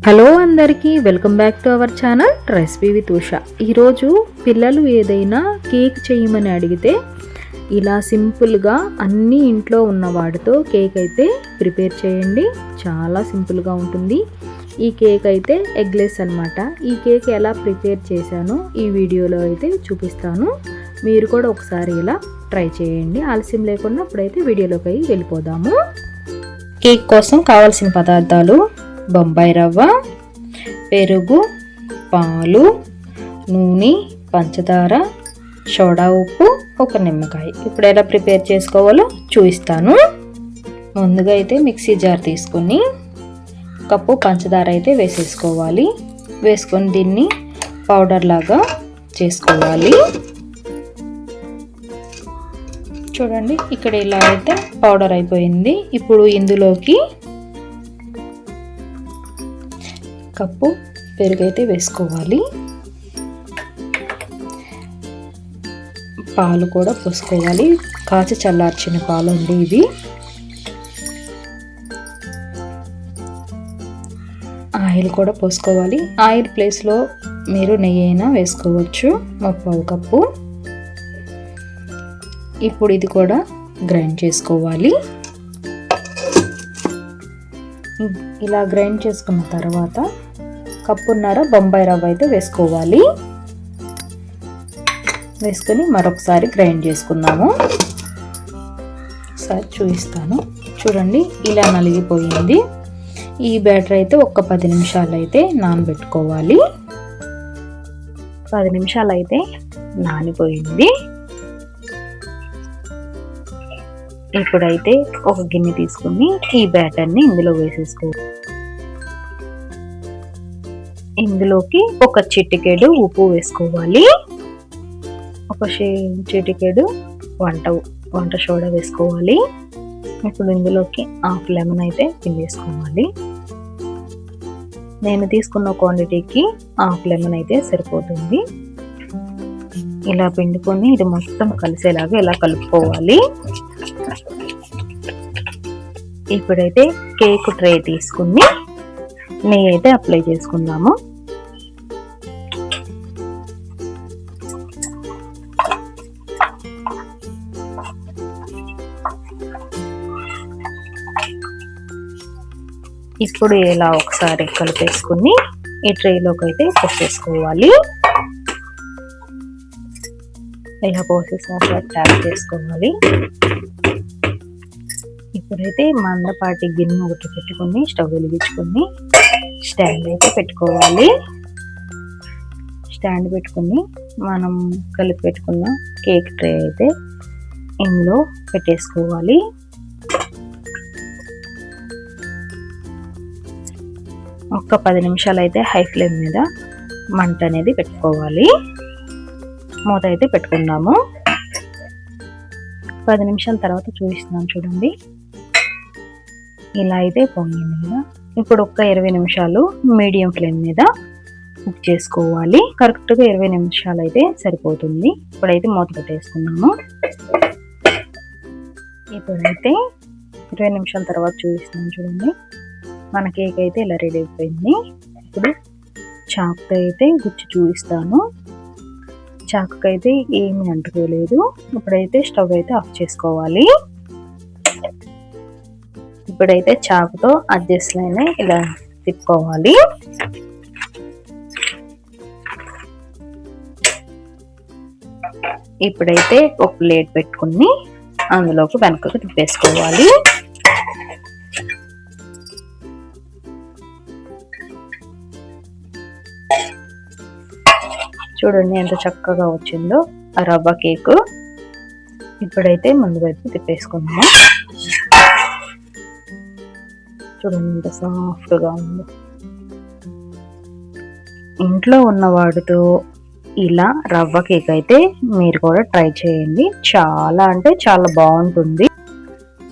Hello అందరికీ welcome back to our channel recipe with Usha. ఈరోజు పిల్లలు ఏదైనా కేక్ చేయమని అడిగితే ఇలా సింపుల్గా అన్నీ ఇంట్లో ఉన్న వాటితో కేక్ అయితే ప్రిపేర్ చేయండి. చాలా సింపుల్గా ఉంటుంది. ఈ కేక్ అయితే ఎగ్లెస్ అనమాట. ఈ కేక్ ఎలా ప్రిపేర్ చేశానో ఈ వీడియోలో అయితే చూపిస్తాను. మీరు కూడా ఒకసారి ఇలా ట్రై చేయండి. ఆలస్యం లేకుండా ఇప్పుడైతే వీడియోలోకి వెళ్ళిపోదాము. కేక్ కోసం కావాల్సిన పదార్థాలు: బొంబాయి రవ్వ, పెరుగు, పాలు, నూనె, పంచదార, సోడా ఉప్పు, ఒక నిమ్మకాయ. ఇప్పుడు ఎలా ప్రిపేర్ చేసుకోవాలో చూపిస్తాను. ముందుగా అయితే మిక్సీ జార్ తీసుకొని కప్పు పంచదార అయితే వేసేసుకోవాలి. వేసుకొని దీన్ని పౌడర్ లాగా చేసుకోవాలి. చూడండి, ఇక్కడ ఇలా అయితే పౌడర్ అయిపోయింది. ఇప్పుడు ఇందులోకి కప్పు పెరుగు అయితే వేసుకోవాలి. పాలు కూడా పోసుకోవాలి. కాచి చల్లార్చిన పాలు అండి ఇవి. ఆయిల్ కూడా పోసుకోవాలి. ఆయిల్ ప్లేస్లో మీరు నెయ్యి అయినా వేసుకోవచ్చు. 1/4 కప్పు. ఇప్పుడు ఇది కూడా గ్రైండ్ చేసుకోవాలి. ఇలా గ్రైండ్ చేసుకున్న తర్వాత కప్పున్నర బొంబాయి రవ్వ అయితే వేసుకోవాలి. వేసుకొని మరొకసారి గ్రైండ్ చేసుకుందాము. ఒకసారి చూపిస్తాను. చూడండి, ఇలా నలిగిపోయింది. ఈ బ్యాటర్ అయితే ఒక 10 నిమిషాలు అయితే నానబెట్టుకోవాలి. 10 నిమిషాలు అయితే నానిపోయింది. ఇప్పుడైతే ఒక గిన్నె తీసుకుని ఈ బ్యాటర్ని ఇందులో వేసేసుకోవాలి. ఇందులోకి ఒక చిటికెడు ఉప్పు వేసుకోవాలి. ఒక చిటికెడు వంట సోడా వేసుకోవాలి. ఇప్పుడు ఇందులోకి 1/2 లెమన్ అయితే పిండేసుకోవాలి. నేను తీసుకున్న క్వాంటిటీకి 1/2 లెమన్ అయితే సరిపోతుంది. ఇలా పిండుకొని ఇది మొత్తం కలిసేలాగా ఇలా కలుపుకోవాలి. ఇప్పుడైతే కేక్ ట్రే తీసుకుని నెయ్యి అయితే అప్లై చేసుకుందాము. ఇప్పుడు ఇలా ఒకసారి కలిపేసుకుని ఈ ట్రేలోకి అయితే పోసేసుకోవాలి. ఇలా పోసేసాక ట్యాప్ చేసుకోవాలి. ఇప్పుడైతే మందపాటి గిన్నె ఒకటి పెట్టుకుని స్టవ్ వెలిగించుకొని స్టాండ్ అయితే పెట్టుకోవాలి. స్టాండ్ పెట్టుకుని మనం కలిపి పెట్టుకున్న కేక్ ట్రే అయితే ఇందులో పెట్టేసుకోవాలి. ఒక 10 నిమిషాలు అయితే హై ఫ్లేమ్ మీద మంట అనేది పెట్టుకోవాలి. మూత అయితే పెట్టుకుందాము. 10 నిమిషాల తర్వాత చూపిస్తున్నాను చూడండి. ఇలా అయితే పొంగింది కదా. ఇప్పుడు ఒక 20 నిమిషాలు మీడియం ఫ్లేమ్ మీద కుక్ చేసుకోవాలి. కరెక్ట్గా 20 నిమిషాలు అయితే సరిపోతుంది. ఇప్పుడైతే మూత పెట్టేసుకున్నాము. ఇప్పుడైతే 20 నిమిషాల తర్వాత చూపిస్తున్నాను చూడండి. మన కేక్ అయితే ఇలా రెడీ అయిపోయింది. ఇప్పుడు చాకుతో అయితే గుచ్చి చూపిస్తాను. చాకుకి అయితే ఏమీ అంటుకోలేదు. ఇప్పుడైతే స్టవ్ అయితే ఆఫ్ చేసుకోవాలి. ఇప్పుడైతే చాకుతో అడ్జస్ట్ లైన్ ఇలా తిప్పుకోవాలి. ఇప్పుడైతే ఒక ప్లేట్ పెట్టుకుని అందులోకి వెనకకు తిప్పేసుకోవాలి. చూడండి ఎంత చక్కగా వచ్చిందో ఆ రవ్వ కేకు. ఇప్పుడైతే ముందు వైపు తిప్పేసుకున్నాము. చూడండి ఎంత సాఫ్ట్గా ఉందో. ఇంట్లో ఉన్న వాటితో ఇలా రవ్వ కేక్ అయితే మీరు కూడా ట్రై చేయండి. చాలా అంటే చాలా బాగుంటుంది.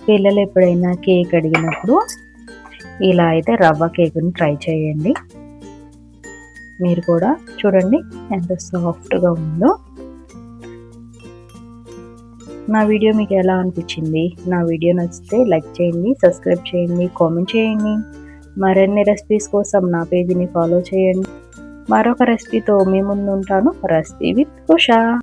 పిల్లలు ఎప్పుడైనా కేక్ అడిగినప్పుడు ఇలా అయితే రవ్వ కేక్ని ట్రై చేయండి. మీరు కూడా చూడండి ఎంత సాఫ్ట్గా ఉందో. నా వీడియో మీకు ఎలా అనిపించింది? నా వీడియో నచ్చితే లైక్ చేయండి, సబ్స్క్రైబ్ చేయండి, కామెంట్ చేయండి. మరిన్ని రెసిపీస్ కోసం నా పేజీని ఫాలో చేయండి. మరొక రెసిపీతో మీ ముందు ఉంటాను. Recipe with Usha.